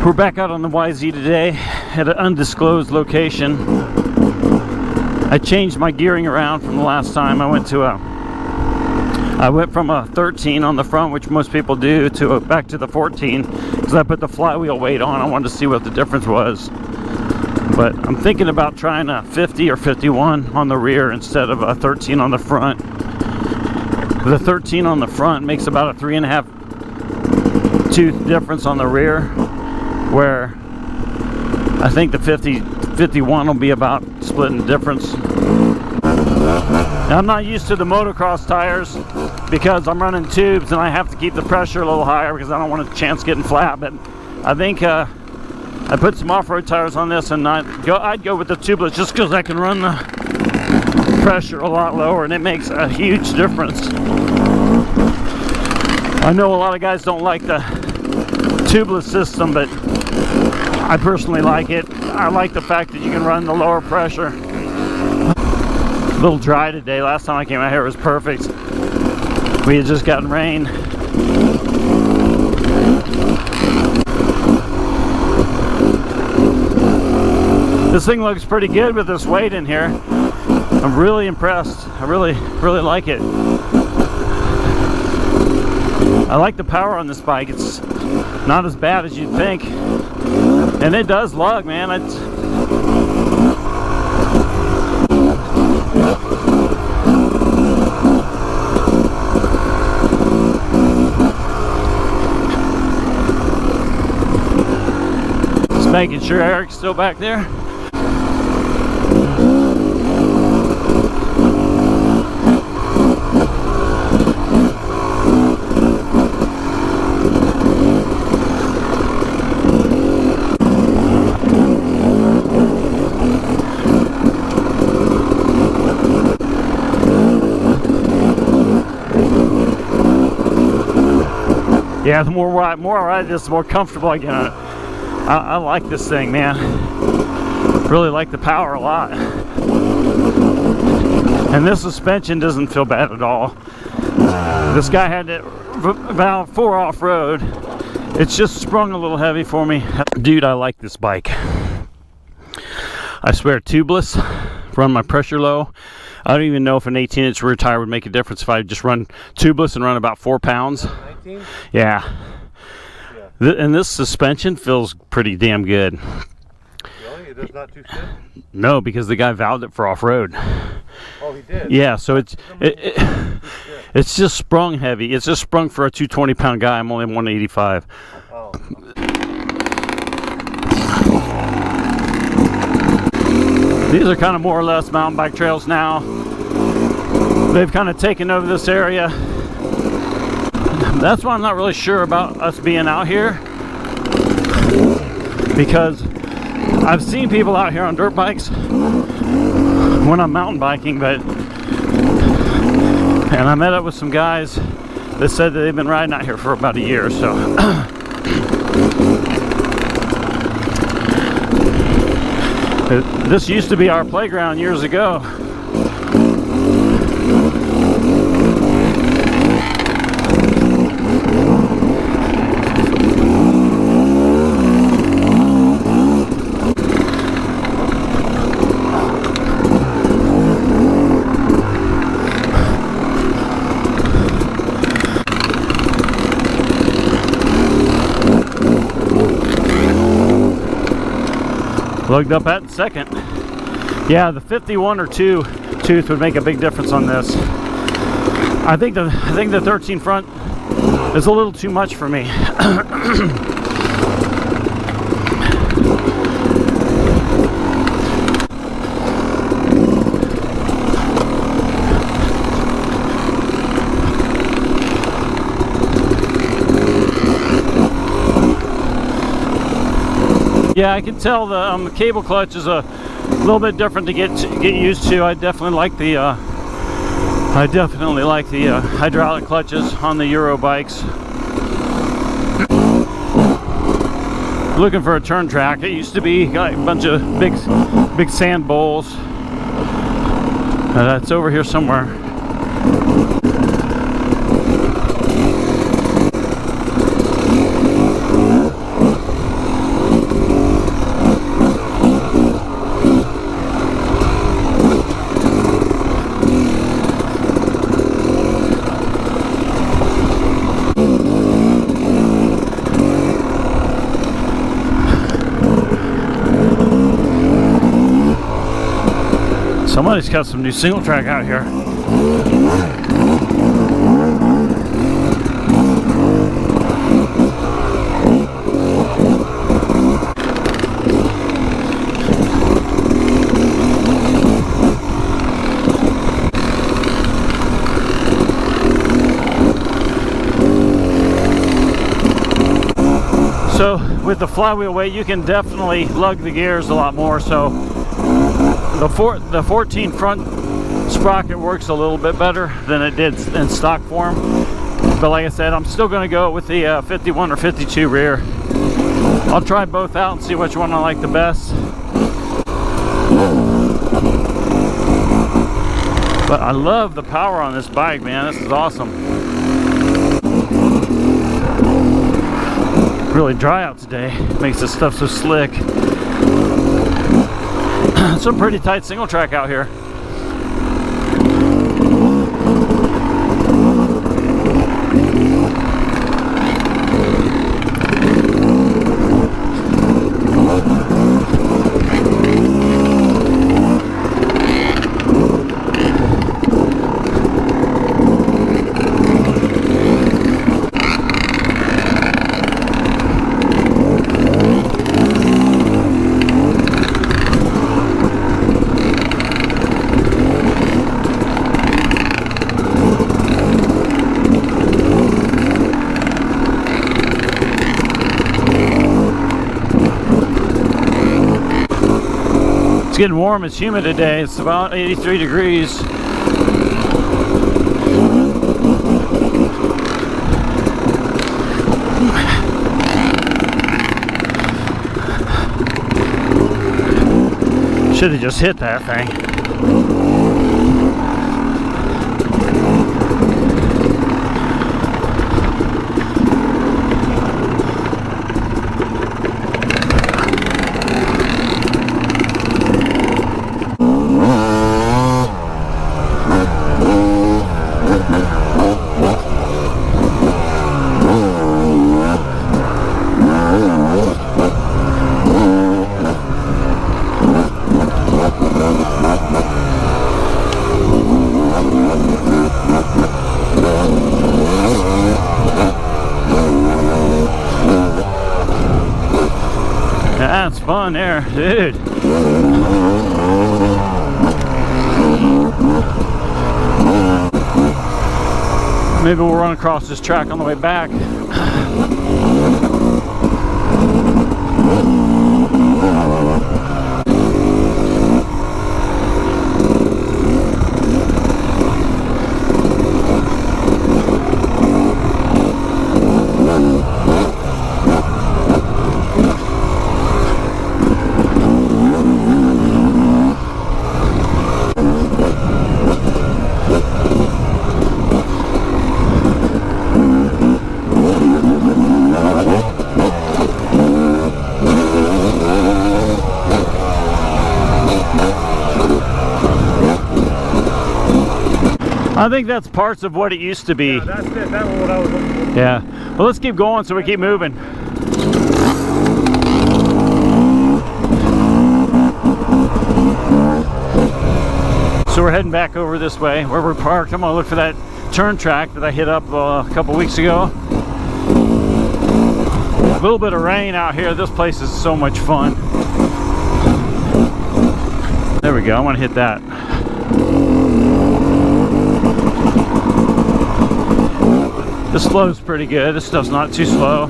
We're back out on the YZ today at an undisclosed location. I changed my gearing around from the last time. I went from a 13 on the front, which most people do, to back to the 14 because I put the flywheel weight on. I wanted to see what the difference was. But I'm thinking about trying a 50 or 51 on the rear instead of a 13 on the front. The 13 on the front makes about a 3.5 tooth difference on the rear, where I think the 51 will be about splitting the difference. Now, I'm not used to the motocross tires because I'm running tubes and I have to keep the pressure a little higher because I don't want a chance getting flat. But I think I put some off-road tires on this, and I'd go with the tubeless just because I can run the pressure a lot lower, and it makes a huge difference. I know a lot of guys don't like the tubeless system, but I personally like it. I like the fact that you can run the lower pressure. A little dry today. Last time I came out here it was perfect. We had just gotten rain. This thing looks pretty good with this weight in here. I'm really impressed. I really like it. I like the power on this bike. It's not as bad as you'd think. And it does lug, man. Just making sure Eric's still back there. Yeah, the more I ride this, the more comfortable I get on it. I like this thing, man. Really like the power a lot. And this suspension doesn't feel bad at all. This guy had it about 4 off-road. It's just sprung a little heavy for me. Dude, I like this bike. I swear, tubeless, run my pressure low. I don't even know if an 18-inch rear tire would make a difference if I just run tubeless and run about 4 pounds. 19? Yeah. And this suspension feels pretty damn good. Really? It does not too stiff? No, because the guy valved it for off-road. Oh, he did? Yeah, so it's just sprung heavy. It's just sprung for a 220-pound guy. I'm only 185. Oh. These are kind of more or less mountain bike trails now. They've kind of taken over this area. That's why I'm not really sure about us being out here, because I've seen people out here on dirt bikes when I'm mountain biking, and I met up with some guys that said that they've been riding out here for about a year or so. This used to be our playground years ago. Lugged up at second. Yeah, the 51 or 2 tooth would make a big difference on this. I think the 13 front is a little too much for me. Yeah, I can tell the cable clutch is a little bit different to get used to. I definitely like the hydraulic clutches on the Euro bikes. Looking for a turn track. It used to be got a bunch of big sand bowls. That's over here somewhere. Somebody's got some new single track out here. So with the flywheel weight, you can definitely lug the gears a lot more. So the 14 front sprocket works a little bit better than it did in stock form. But like I said, I'm still going to go with the 51 or 52 rear. I'll try both out and see which one I like the best. But I love the power on this bike, man. This is awesome. Really dry out today. Makes this stuff so slick. It's a pretty tight single track out here. It's getting warm, it's humid today. It's about 83 degrees. Should have just hit that thing. That's fun there, dude. Maybe we'll run across this track on the way back. I think that's parts of what it used to be. Yeah, that's it. That was what I was looking for. Yeah. Well, let's keep going so we keep moving. So we're heading back over this way where we're parked. I'm gonna look for that turn track that I hit up a couple weeks ago. A little bit of rain out here. This place is so much fun. There we go. I want to hit that. This flow's pretty good. This stuff's not too slow.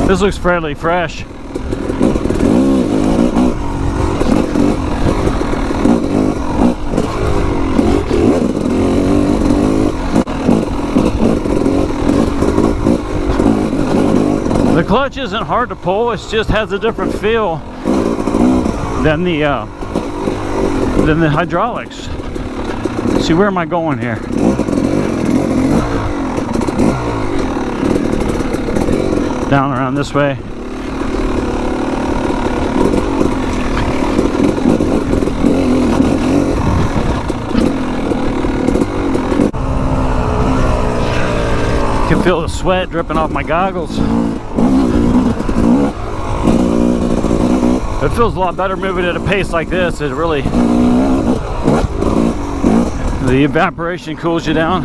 This looks fairly fresh. The clutch isn't hard to pull, it just has a different feel than the hydraulics. See, where am I going here? Down around this way. can feel the sweat dripping off my goggles. It feels a lot better moving at a pace like this. It really, the evaporation cools you down.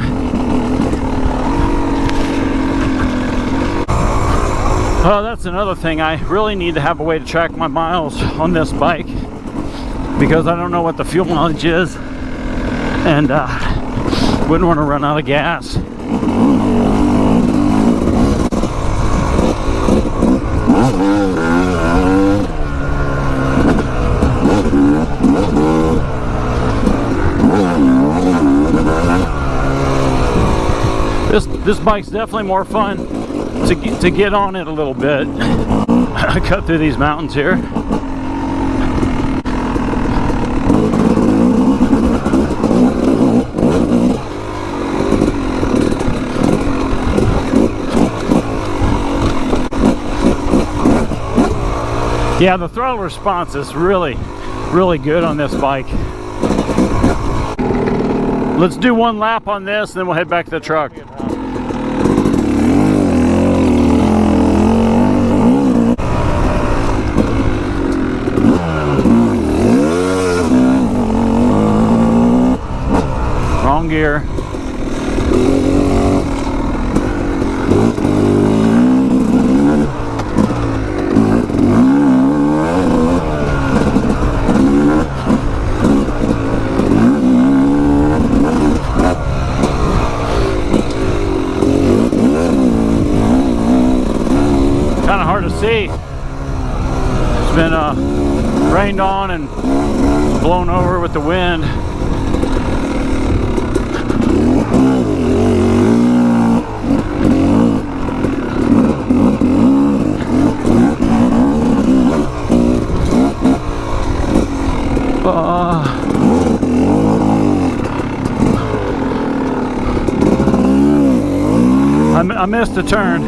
Oh, that's another thing. I really need to have a way to track my miles on this bike because I don't know what the fuel mileage is, and wouldn't want to run out of gas. This bike's definitely more fun to get on it a little bit. Cut through these mountains here. Yeah, the throttle response is really good on this bike. Let's do one lap on this, then we'll head back to the truck. Wrong gear. Kind of hard to see. It's been rained on and blown over with the wind. I missed a turn.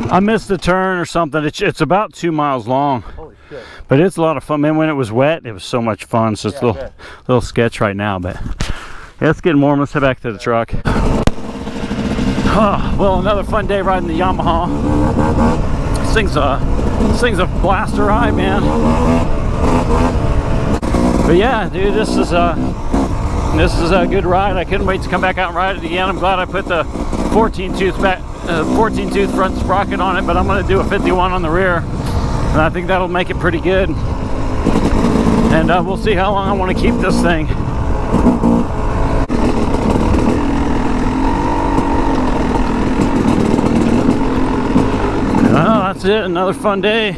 I missed a turn or something. It's about 2 miles long. Holy shit. But it's a lot of fun. Man, when it was wet, it was so much fun. So it's a little sketch right now, but yeah, it's getting warm. Let's head back to the truck. Oh, well, another fun day riding the Yamaha. This thing's a blaster ride, man. But yeah, dude, this is a good ride. I couldn't wait to come back out and ride it again. I'm glad I put the 14 tooth front sprocket on it, but I'm going to do a 51 on the rear, and I think that'll make it pretty good. And we'll see how long I want to keep this thing. Well, that's it. Another fun day.